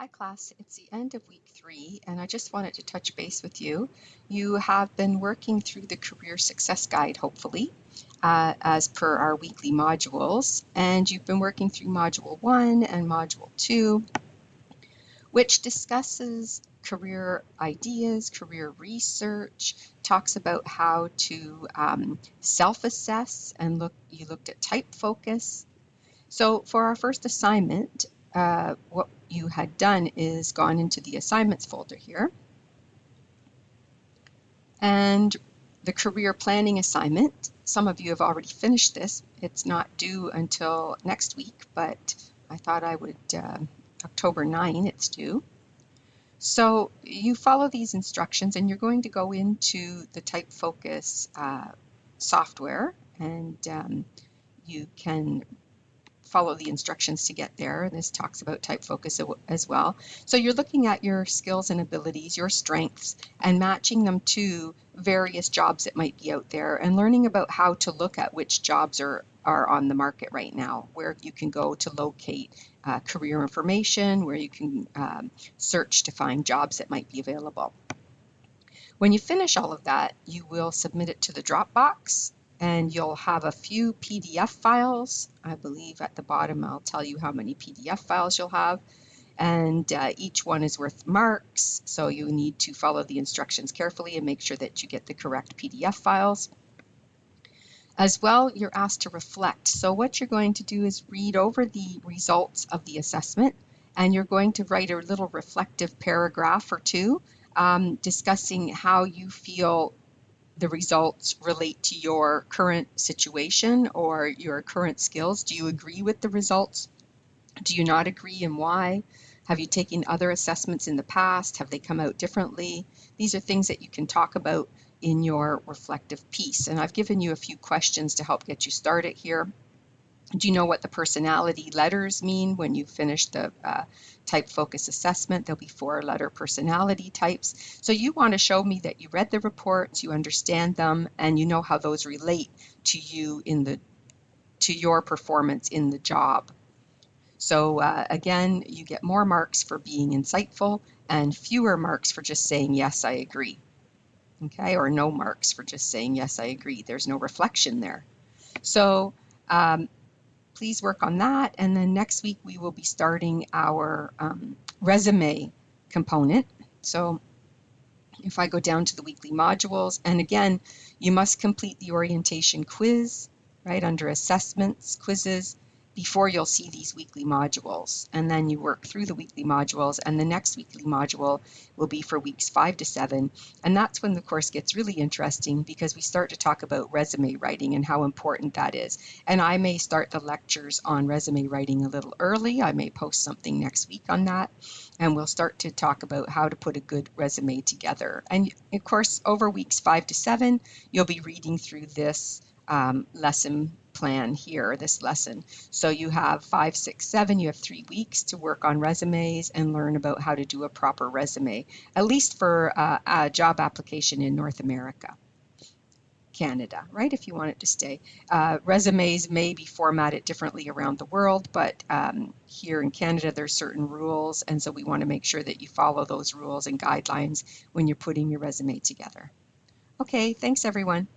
Hi class, it's the end of week 3 and I just wanted to touch base with you. You have been working through the Career Success Guide, hopefully, as per our weekly modules, and you've been working through Module 1 and Module 2, which discusses career ideas, career research, talks about how to self-assess, and you looked at type focus. So for our first assignment, what you had done is gone into the assignments folder here, and the career planning assignment, some of you have already finished this. It's not due until next week, but I thought I would, October 9 it's due. So you follow these instructions and you're going to go into the type focus software, and you can follow the instructions to get there. This talks about type focus as well. So you're looking at your skills and abilities, your strengths, and matching them to various jobs that might be out there, and learning about how to look at which jobs are on the market right now, where you can go to locate career information, where you can search to find jobs that might be available. When you finish all of that, you will submit it to the Dropbox, and you'll have a few PDF files. I believe at the bottom I'll tell you how many PDF files you'll have, and each one is worth marks, so you need to follow the instructions carefully and make sure that you get the correct PDF files. As well, you're asked to reflect. So what you're going to do is read over the results of the assessment, and you're going to write a little reflective paragraph or two discussing how you feel the results relate to your current situation or your current skills. Do you agree with the results? Do you not agree, and why? Have you taken other assessments in the past? Have they come out differently? These are things that you can talk about in your reflective piece. And I've given you a few questions to help get you started here. Do you know what the personality letters mean when you finish the type focus assessment? There'll be 4-letter personality types. So you want to show me that you read the reports, you understand them, and you know how those relate to you to your performance in the job. So again, you get more marks for being insightful and fewer marks for just saying, yes, I agree. Okay, or no marks for just saying, yes, I agree. There's no reflection there. So please work on that, and then next week we will be starting our resume component. So if I go down to the weekly modules, and again, you must complete the orientation quiz, right, under assessments, quizzes, before you'll see these weekly modules. And then you work through the weekly modules, and the next weekly module will be for weeks 5 to 7. And that's when the course gets really interesting, because we start to talk about resume writing and how important that is. And I may start the lectures on resume writing a little early. I may post something next week on that, and we'll start to talk about how to put a good resume together. And of course, over weeks 5 to 7, you'll be reading through this lesson plan here, this lesson. So you have 5, 6, 7, you have 3 weeks to work on resumes and learn about how to do a proper resume, at least for a job application in North America. Canada, right, if you want it to stay. Resumes may be formatted differently around the world, but here in Canada there's certain rules, and so we want to make sure that you follow those rules and guidelines when you're putting your resume together. Okay, thanks everyone.